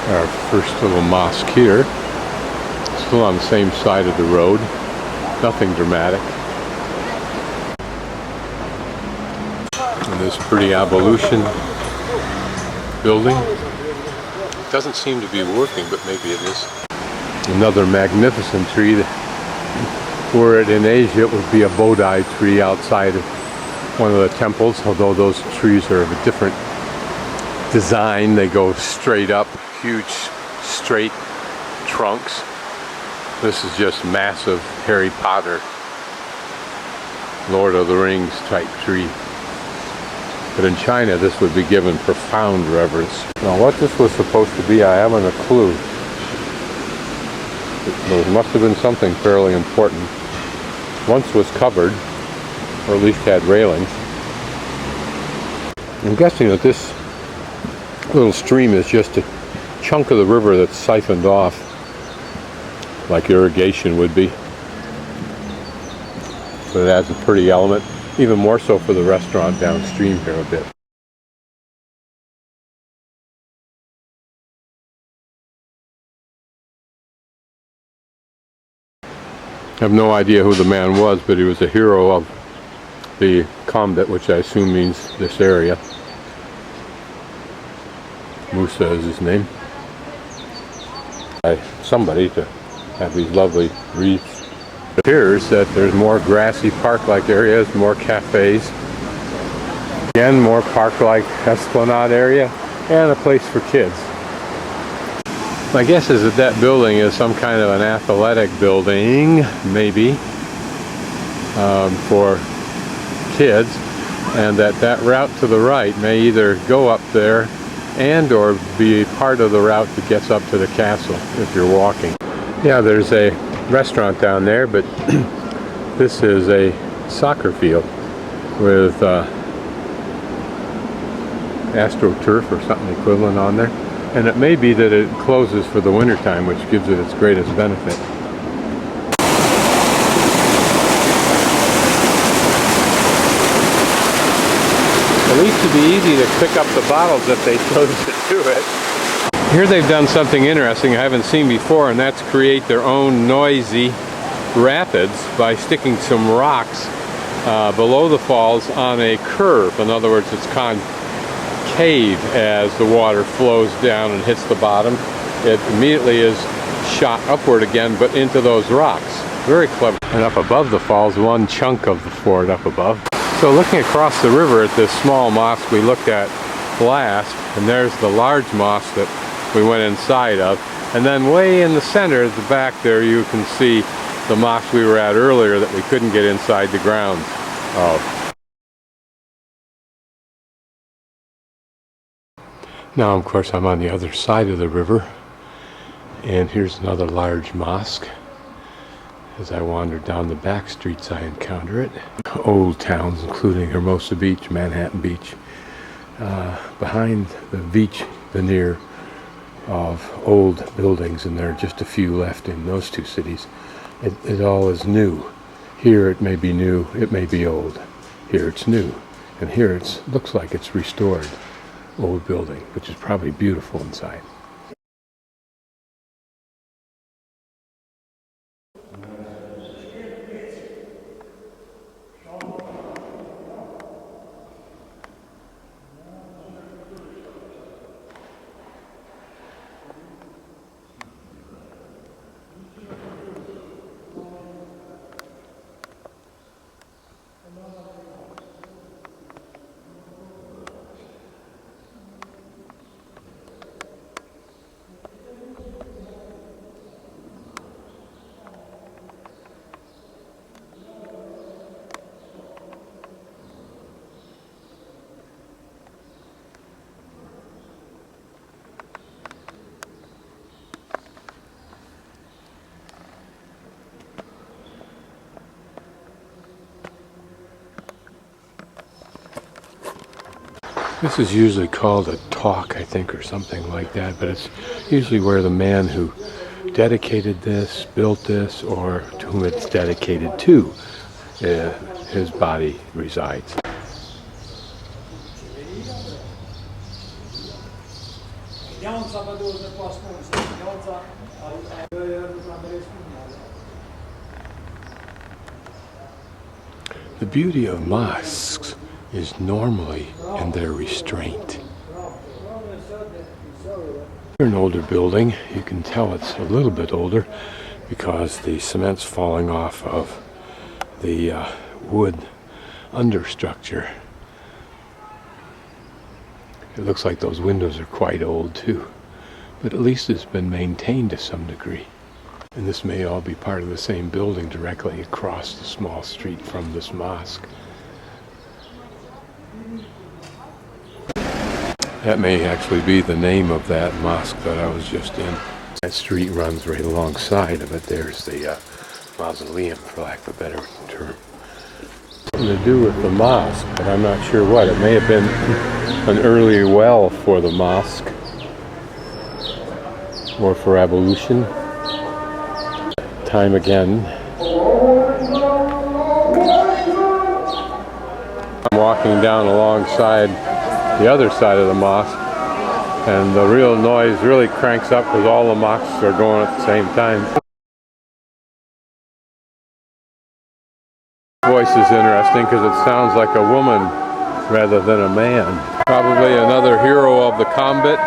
Our first little mosque here. Still on the same side of the road. Nothing dramatic. And this pretty ablution building. It doesn't seem to be working, but maybe it is. Another magnificent tree. Were it in Asia, it would be a Bodhi tree outside of one of the temples, although those trees are of a different design. They go straight up, huge straight trunks. This is just massive Harry Potter, Lord of the Rings type tree. But in China, this would be given profound reverence. Now, what this was supposed to be, I haven't a clue. It must have been something fairly important. Once was covered, or at least had railings. I'm guessing that this little stream is just a chunk of the river that's siphoned off, like irrigation would be. But it adds a pretty element, even more so for the restaurant downstream here a bit. I have no idea who the man was, but he was a hero of the combat, which I assume means this area. Musa is his name. By somebody to have these lovely wreaths. It appears that there's more grassy park-like areas, more cafes. Again, more park-like esplanade area, and a place for kids. My guess is that that building is some kind of an athletic building, maybe, for kids, and that route to the right may either go up there and or be part of the route that gets up to the castle if you're walking. Yeah, there's a restaurant down there, but this is a soccer field with AstroTurf or something equivalent on there. And it may be that it closes for the wintertime, which gives it its greatest benefit. At least it'd be easy to pick up the bottles if they chose to do it. Here they've done something interesting I haven't seen before, and that's create their own noisy rapids by sticking some rocks below the falls on a curve. In other words, it's concave as the water flows down and hits the bottom. It immediately is shot upward again, but into those rocks. Very clever. And up above the falls, one chunk of the fort up above. So looking across the river at this small mosque we looked at last, and there's the large mosque that we went inside of. And then way in the center, at the back there, you can see the mosque we were at earlier that we couldn't get inside the grounds of. Now, of course, I'm on the other side of the river, and here's another large mosque. As I wander down the back streets, I encounter it. Old towns, including Hermosa Beach, Manhattan Beach. Behind the beach veneer of old buildings, and there are just a few left in those two cities, it all is new. Here it may be new, it may be old. Here it's new, and here it looks like it's restored. Old building, which is probably beautiful inside. This is usually called a talk, I think, or something like that, but it's usually where the man who dedicated this, built this, or to whom it's dedicated to, his body resides. The beauty of mosques is normally in their restraint. An older building, you can tell it's a little bit older because the cement's falling off of the wood understructure. It looks like those windows are quite old too, but at least it's been maintained to some degree. And this may all be part of the same building directly across the small street from this mosque. That may actually be the name of that mosque that I was just in. That street runs right alongside of it. There's the mausoleum, for lack of a better term. Something to do with the mosque, but I'm not sure what. It may have been an early well for the mosque or for ablution. Time again. I'm walking down alongside the other side of the mosque, and the real noise really cranks up because all the mosques are going at the same time. Voice is interesting because it sounds like a woman rather than a man. Probably another hero of the combat,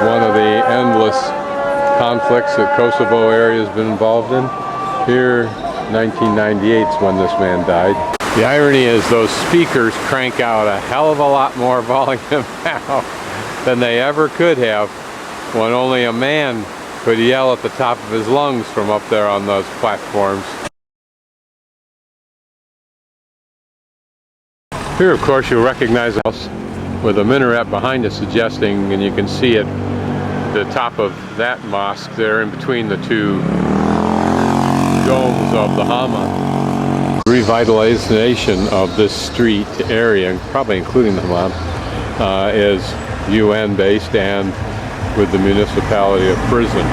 one of the endless conflicts that Kosovo area has been involved in. Here, 1998 is when this man died. The irony is those speakers crank out a hell of a lot more volume now than they ever could have when only a man could yell at the top of his lungs from up there on those platforms. Here, of course, you'll recognize the house with a minaret behind us suggesting, and you can see it, the top of that mosque there in between the two domes of the Hammam. Revitalization of this street area, probably including the Hammam, is UN based and with the municipality of Prizren.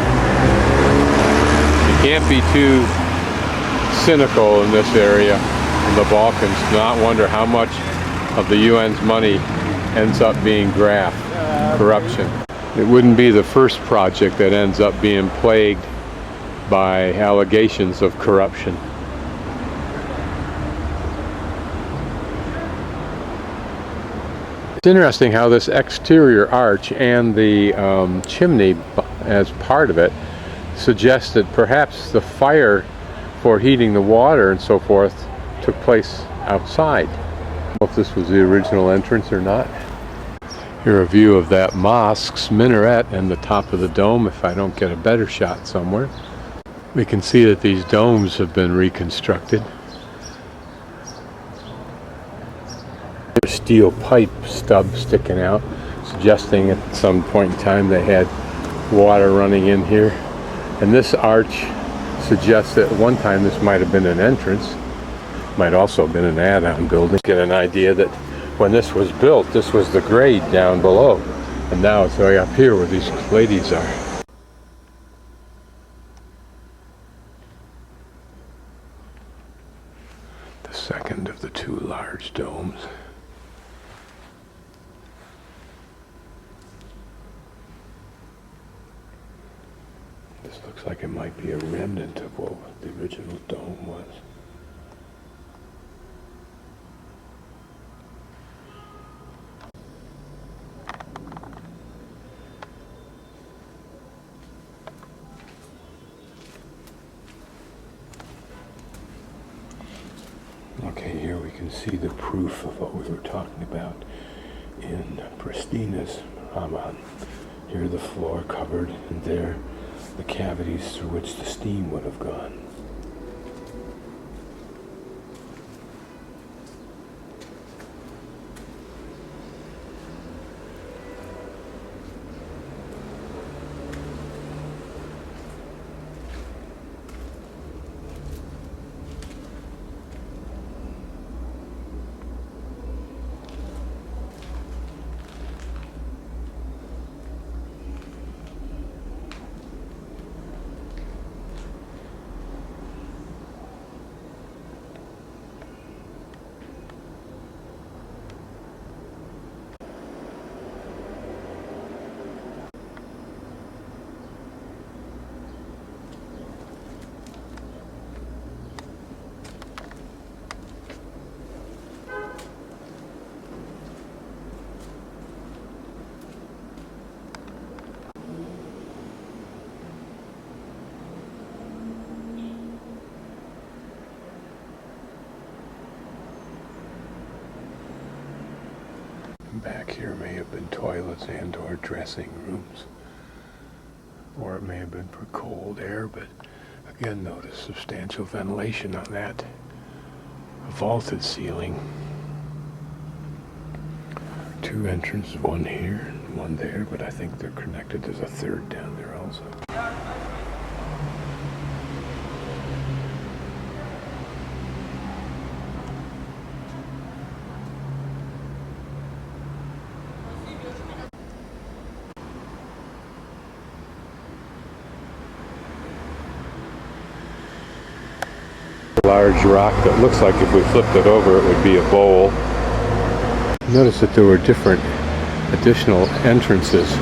You can't be too cynical in this area in the Balkans to not wonder how much of the UN's money ends up being graft, corruption. It wouldn't be the first project that ends up being plagued by allegations of corruption. It's interesting how this exterior arch and the chimney as part of it suggests that perhaps the fire for heating the water and so forth took place outside. I don't know if this was the original entrance or not. Here a view of that mosque's minaret and the top of the dome if I don't get a better shot somewhere. We can see that these domes have been reconstructed. There's steel pipe stub sticking out, suggesting at some point in time they had water running in here. And this arch suggests that at one time this might have been an entrance. Might also have been an add-on building. Get an idea that when this was built, this was the grade down below. And now it's way up here where these ladies are. The second of the two large domes. This looks like it might be a remnant of what the original dome was. Okay, here we can see the proof of what we were talking about in Pristina's Hammam. Here the floor covered, and there the cavities through which the steam would have gone. And back here may have been toilets and or dressing rooms. Or it may have been for cold air, but again, notice substantial ventilation on that vaulted ceiling. Two entrances, one here, one there, but I think they're connected. There's a third down there also. Large rock that looks like if we flipped it over it would be a bowl. Notice that there were different additional entrances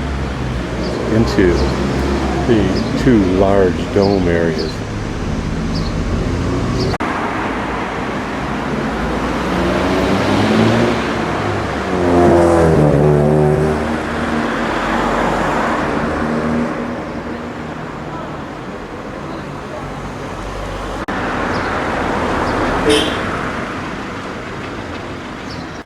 into the two large dome areas.